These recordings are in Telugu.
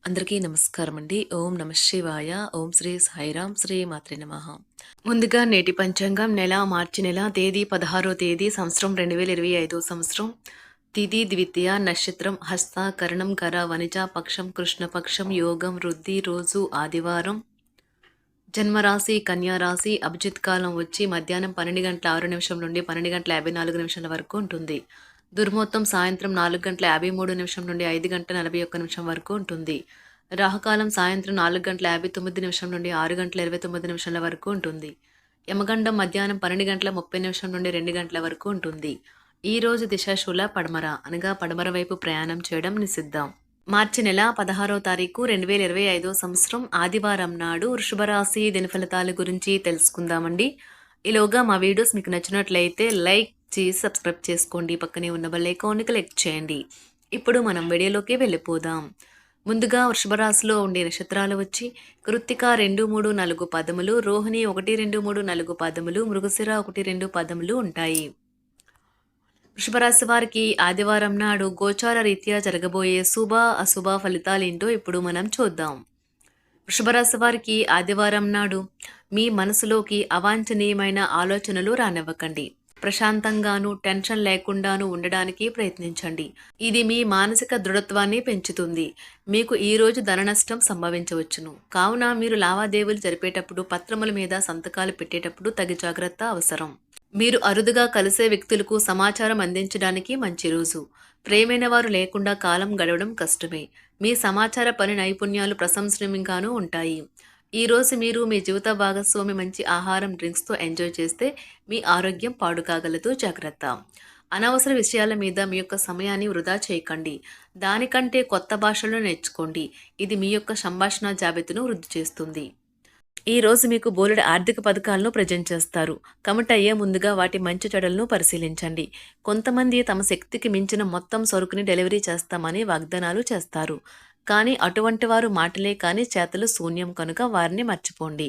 అందరికీ నమస్కారం అండి. ఓం నమ శివాయ. ఓం శ్రీ సాయిరాం. శ్రీ మాత్రే నమః. ముందుగా నేటి పంచాంగం మార్చి నెల తేదీ 16వ తేదీ సంవత్సరం 2025 సంవత్సరం. తిథి ద్వితీయ, నక్షత్రం హస్త, కరణం కర, వనిజ, పక్షం కృష్ణపక్షం, యోగం వృద్ధి, రోజు ఆదివారం. జన్మరాశి కన్యారాశి. అభిజిత్ కాలం వచ్చి మధ్యాహ్నం 12:06 నుండి 12:54 వరకు ఉంటుంది. దుర్ముహూర్తం సాయంత్రం 4:53 నుండి 5:41 వరకు ఉంటుంది. రాహుకాలం సాయంత్రం 4:59 నుండి 6:29 వరకు ఉంటుంది. యమగండం మధ్యాహ్నం 12:30 నుండి 2 గంటల వరకు ఉంటుంది. ఈ రోజు దిశాశూల పడమర అనగా పడమర వైపు ప్రయాణం చేయడం నిషిద్ధం. మార్చి నెల 16వ తారీఖు 2025 సంవత్సరం ఆదివారం నాడు వృషభ రాశి దినఫలితాల గురించి తెలుసుకుందామండి. ఈలోగా మా వీడియోస్ మీకు నచ్చినట్లయితే లైక్ చేసి సబ్స్క్రైబ్ చేసుకోండి. పక్కనే ఉన్న బెల్ ఐకాన్ని క్లిక్ చేయండి. ఇప్పుడు మనం వీడియోలోకి వెళ్ళిపోదాం. ముందుగా వృషభ రాశిలో ఉండే నక్షత్రాలు వచ్చి కృత్తిక 2, 3, 4 పదములు, రోహిణి 1, 2, 3, 4 పదములు, మృగశిర 1, 2 పదములు ఉంటాయి. వృషభరాశి వారికి ఆదివారం నాడు గోచార రీత్యా జరగబోయే శుభ అశుభ ఫలితాలేంటో ఇప్పుడు మనం చూద్దాం. వృషభరాశి వారికి ఆదివారం నాడు మీ మనసులోకి అవాంఛనీయమైన ఆలోచనలు రానివ్వకండి. ప్రశాంతంగాను టెన్షన్ లేకుండాను ఉండడానికి ప్రయత్నించండి. ఇది మీ మానసిక దృఢత్వాన్ని పెంచుతుంది. మీకు ఈ రోజు ధన నష్టం సంభవించవచ్చును. కావున మీరు లావాదేవీలు జరిపేటప్పుడు, పత్రముల మీద సంతకాలు పెట్టేటప్పుడు తగు జాగ్రత్త అవసరం. మీరు అరుదుగా కలిసే వ్యక్తులకు సమాచారం అందించడానికి మంచి రోజు. ప్రేమైన వారు లేకుండా కాలం గడవడం కష్టమే. మీ సమాచార పని నైపుణ్యాలు ప్రశంసనీయంగానూ ఉంటాయి. ఈ రోజు మీరు మీ జీవిత భాగస్వామి మంచి ఆహారం, డ్రింక్స్తో ఎంజాయ్ చేస్తే మీ ఆరోగ్యం పాడు కాగలదు. జాగ్రత్త. అనవసర విషయాల మీద మీ యొక్క సమయాన్ని వృధా చేయకండి. దానికంటే కొత్త భాషలు నేర్చుకోండి. ఇది మీ యొక్క సంభాషణ జాబితాను వృద్ధి చేస్తుంది. ఈ రోజు మీకు బోలెడు ఆర్థిక పథకాలను ప్రజెంట్ చేస్తారు. కమిట్ అయ్యే ముందుగా వాటి మంచి చెడులను పరిశీలించండి. కొంతమంది తమ శక్తికి మించిన మొత్తం సరుకుని డెలివరీ చేస్తామని వాగ్దానాలు చేస్తారు. కానీ అటువంటి వారు మాటలే కానీ చేతలు శూన్యం కనుక వారిని మర్చిపోండి.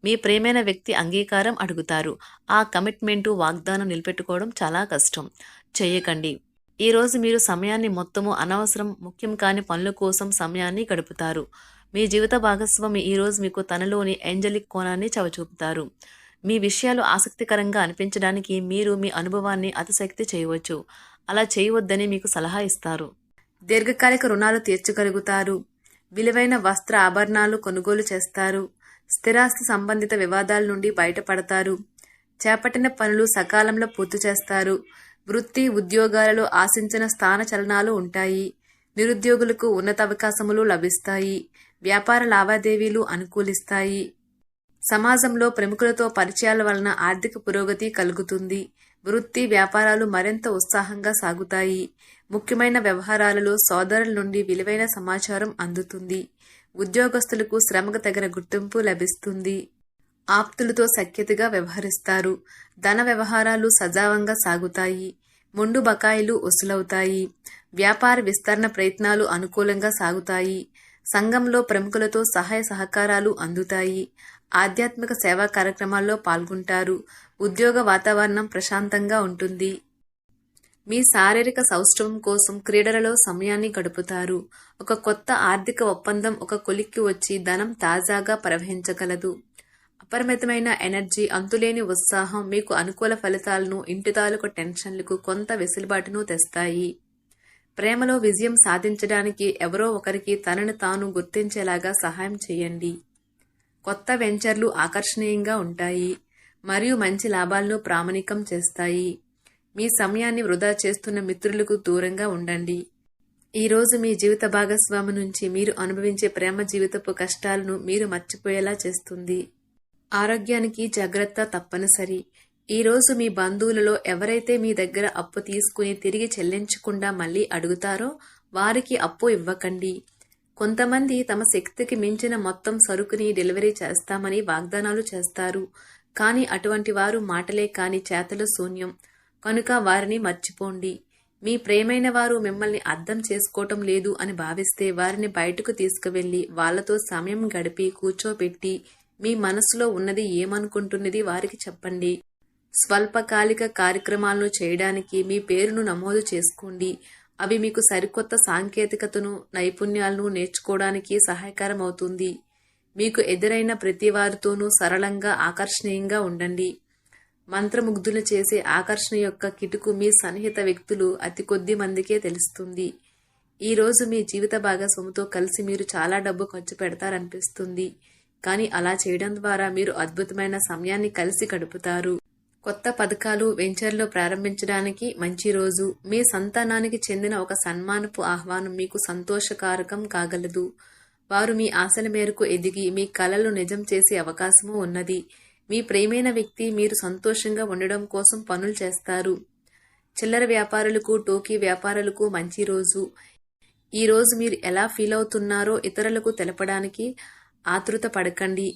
మీ ప్రేమైన వ్యక్తి అంగీకారం అడుగుతారు. ఆ కమిట్మెంటు, వాగ్దానం నిలబెట్టుకోవడం చాలా కష్టం. చేయకండి. ఈరోజు మీరు సమయాన్ని మొత్తము అనవసరం, ముఖ్యం కాని పనుల కోసం సమయాన్ని గడుపుతారు. మీ జీవిత భాగస్వామి ఈరోజు మీకు తనలోని ఏంజలిక్ కోణాన్ని చవచూపుతారు. మీ విషయాలు ఆసక్తికరంగా అనిపించడానికి మీరు మీ అనుభవాన్ని అతిశక్తి చేయవచ్చు. అలా చేయవద్దని మీకు సలహా ఇస్తారు. దీర్ఘకాలిక రుణాలు తీర్చగలుగుతారు. విలువైన వస్త్ర ఆభరణాలు కొనుగోలు చేస్తారు. స్థిరాస్తి సంబంధిత వివాదాల నుండి బయటపడతారు. చేపట్టిన పనులు సకాలంలో పూర్తి చేస్తారు. వృత్తి, ఉద్యోగాలలో ఆశించిన స్థాన చలనాలు ఉంటాయి. నిరుద్యోగులకు ఉన్నత అవకాశములు లభిస్తాయి. వ్యాపార లావాదేవీలు అనుకూలిస్తాయి. సమాజంలో ప్రముఖులతో పరిచయాల వలన ఆర్థిక పురోగతి కలుగుతుంది. వృత్తి, వ్యాపారాలు మరింత ఉత్సాహంగా సాగుతాయి. ముఖ్యమైన వ్యవహారాలలో సోదరుల నుండి విలువైన సమాచారం అందుతుంది. ఉద్యోగస్తులకు శ్రమకు తగిన గుర్తింపు లభిస్తుంది. ఆప్తులతో సఖ్యతగా వ్యవహరిస్తారు. ధన వ్యవహారాలు సజావంగా సాగుతాయి. మొండు బకాయిలు వసూలవుతాయి. వ్యాపార విస్తరణ ప్రయత్నాలు అనుకూలంగా సాగుతాయి. సంఘంలో ప్రముఖులతో సహాయ సహకారాలు అందుతాయి. ఆధ్యాత్మిక సేవా కార్యక్రమాల్లో పాల్గొంటారు. ఉద్యోగ వాతావరణం ప్రశాంతంగా ఉంటుంది. మీ శారీరక సౌష్ఠవం కోసం క్రీడలలో సమయాన్ని గడుపుతారు. ఒక కొత్త ఆర్థిక ఒప్పందం ఒక కొలిక్కి వచ్చి ధనం తాజాగా ప్రవహించగలదు. అపరిమితమైన ఎనర్జీ, అంతులేని ఉత్సాహం మీకు అనుకూల ఫలితాలను, ఇంటి తాలూకు టెన్షన్లకు కొంత వెసులుబాటును తెస్తాయి. ప్రేమలో విజయం సాధించడానికి ఎవరో ఒకరికి తనను తాను గుర్తించేలాగా సహాయం చేయండి. కొత్త వెంచర్లు ఆకర్షణీయంగా ఉంటాయి మరియు మంచి లాభాలను ప్రామాణికం చేస్తాయి. మీ సమయాన్ని వృధా చేస్తున్న మిత్రులకు దూరంగా ఉండండి. ఈరోజు మీ జీవిత భాగస్వామి నుంచి మీరు అనుభవించే ప్రేమ జీవితపు కష్టాలను మీరు మర్చిపోయేలా చేస్తుంది. ఆరోగ్యానికి జాగ్రత్త తప్పనిసరి. ఈరోజు మీ బంధువులలో ఎవరైతే మీ దగ్గర అప్పు తీసుకుని తిరిగి చెల్లించకుండా మళ్ళీ అడుగుతారో వారికి అప్పు ఇవ్వకండి. కొంతమంది తమ శక్తికి మించిన మొత్తం సరుకుని డెలివరీ చేస్తామని వాగ్దానాలు చేస్తారు. కానీ అటువంటి వారు మాటలే కాని చేతలు శూన్యం కనుక వారిని మర్చిపోండి. మీ ప్రేమైన వారు మిమ్మల్ని అర్థం చేసుకోవటం లేదు అని భావిస్తే వారిని బయటకు తీసుకువెళ్లి వాళ్లతో సమయం గడిపి కూర్చోబెట్టి మీ మనసులో ఉన్నది ఏమనుకుంటున్నది వారికి చెప్పండి. స్వల్పకాలిక కార్యక్రమాలను చేయడానికి మీ పేరును నమోదు చేసుకోండి. అవి మీకు సరికొత్త సాంకేతికతను, నైపుణ్యాలను నేర్చుకోవడానికి సహాయకరం అవుతుంది. మీకు ఎదురైన ప్రతి వారితోనూ సరళంగా, ఆకర్షణీయంగా ఉండండి. మంత్రముగ్ధులు చేసే ఆకర్షణ యొక్క కిటుకు మీ సన్నిహిత వ్యక్తులు అతి కొద్ది మందికే తెలుస్తుంది. ఈ రోజు మీ జీవిత భాగస్వామితో కలిసి మీరు చాలా డబ్బు ఖర్చు పెడతారనిపిస్తుంది. కానీ అలా చేయడం ద్వారా మీరు అద్భుతమైన సమయాన్ని కలిసి గడుపుతారు. కొత్త పథకాలు, వెంచర్లు ప్రారంభించడానికి మంచి రోజు. మీ సంతానానికి చెందిన ఒక సన్మానపు ఆహ్వానం మీకు సంతోషకారకం కాగలదు. వారు మీ ఆశల మేరకు ఎదిగి మీ కలలు నిజం చేసే అవకాశము ఉన్నది. మీ ప్రియమైన వ్యక్తి మీరు సంతోషంగా ఉండడం కోసం పనులు చేస్తారు. చిల్లర వ్యాపారులకు, టోకీ వ్యాపారులకు మంచి రోజు. ఈ రోజు మీరు ఎలా ఫీల్ అవుతున్నారో ఇతరులకు తెలపడానికి ఆతృత పడకండి.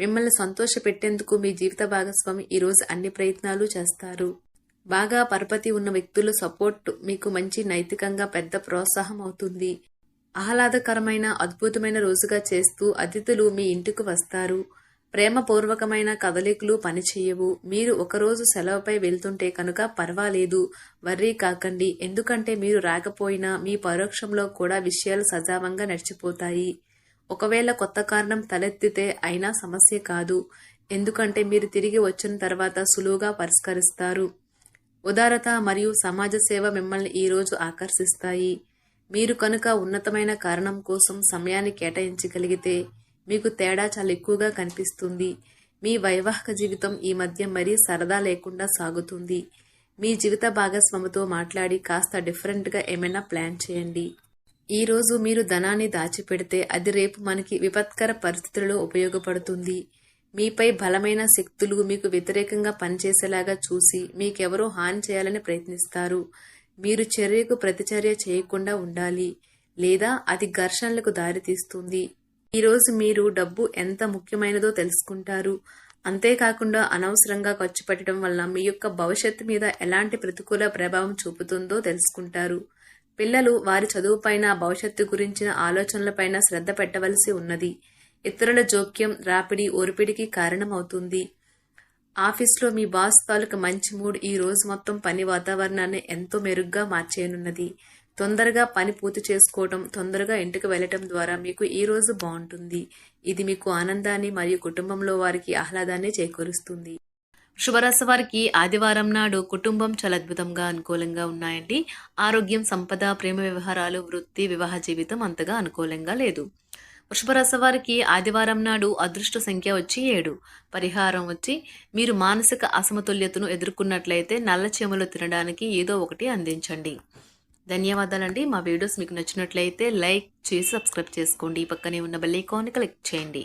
మిమ్మల్ని సంతోషపెట్టేందుకు మీ జీవిత భాగస్వామి ఈరోజు అన్ని ప్రయత్నాలు చేస్తారు. బాగా పరపతి ఉన్న వ్యక్తుల సపోర్ట్ మీకు మంచి నైతికంగా పెద్ద ప్రోత్సాహం అవుతుంది. ఆహ్లాదకరమైన, అద్భుతమైన రోజుగా చేస్తూ అతిథులు మీ ఇంటికి వస్తారు. ప్రేమపూర్వకమైన కదలికలు పనిచేయవు. మీరు ఒకరోజు సెలవుపై వెళ్తుంటే కనుక పర్వాలేదు, వర్రీ కాకండి. ఎందుకంటే మీరు రాకపోయినా మీ పరోక్షంలో కూడా విషయాలు సజావంగా నడిచిపోతాయి. ఒకవేళ కొత్త కారణం తలెత్తితే అయినా సమస్య కాదు. ఎందుకంటే మీరు తిరిగి వచ్చిన తర్వాత సులువుగా పరిష్కరిస్తారు. ఉదారత మరియు సమాజ సేవ మిమ్మల్ని ఈరోజు ఆకర్షిస్తాయి. మీరు కనుక ఉన్నతమైన కారణం కోసం సమయాన్ని కేటాయించగలిగితే మీకు తేడా చాలా ఎక్కువగా కనిపిస్తుంది. మీ వైవాహిక జీవితం ఈ మధ్య మరీ సరదా లేకుండా సాగుతుంది. మీ జీవిత భాగస్వామితో మాట్లాడి కాస్త డిఫరెంట్గా ఏమైనా ప్లాన్ చేయండి. ఈ రోజు మీరు ధనాన్ని దాచిపెడితే అది రేపు మనకి విపత్కర పరిస్థితులలో ఉపయోగపడుతుంది. మీపై బలమైన శక్తులు మీకు వ్యతిరేకంగా పనిచేసేలాగా చూసి మీకెవరో హాని చేయాలని ప్రయత్నిస్తారు. మీరు చర్యకు ప్రతిచర్య చేయకుండా ఉండాలి, లేదా అది ఘర్షణలకు దారితీస్తుంది. ఈరోజు మీరు డబ్బు ఎంత ముఖ్యమైనదో తెలుసుకుంటారు. అంతేకాకుండా అనవసరంగా ఖర్చు పెట్టడం వల్ల మీ యొక్క భవిష్యత్తు మీద ఎలాంటి ప్రతికూల ప్రభావం చూపుతుందో తెలుసుకుంటారు. పిల్లలు వారి చదువుపైన, భవిష్యత్తు గురించిన ఆలోచనలపైన శ్రద్ధ పెట్టవలసి ఉన్నది. ఇతరుల జోక్యం, రాపిడి, ఒరిపిడికి కారణమవుతుంది. ఆఫీస్లో మీ బాస్ తాలూకు మంచి మూడ్ ఈ రోజు మొత్తం పని వాతావరణాన్ని ఎంతో మెరుగ్గా మార్చేయనున్నది. తొందరగా పని పూర్తి చేసుకోవడం, తొందరగా ఇంటికి వెళ్లటం ద్వారా మీకు ఈ రోజు బాగుంటుంది. ఇది మీకు ఆనందాన్ని మరియు కుటుంబంలో వారికి ఆహ్లాదాన్ని చేకూరుస్తుంది. శుభరాశి వారికి ఆదివారం నాడు కుటుంబం చాలా అద్భుతంగా, అనుకూలంగా ఉన్నాయండి. ఆరోగ్యం, సంపద, ప్రేమ వ్యవహారాలు, వృత్తి, వివాహ జీవితం అంతగా అనుకూలంగా లేదు. వృషభరాశి వారికి ఆదివారం నాడు అదృష్ట సంఖ్య వచ్చి 7. పరిహారం వచ్చి మీరు మానసిక అసమతుల్యతను ఎదుర్కొన్నట్లయితే నల్ల చీమలు తినడానికి ఏదో ఒకటి అందించండి. ధన్యవాదాలండి. మా వీడియోస్ మీకు నచ్చినట్లయితే లైక్ చేసి సబ్స్క్రైబ్ చేసుకోండి. పక్కనే ఉన్న బెల్ ఐకాన్ని క్లిక్ చేయండి.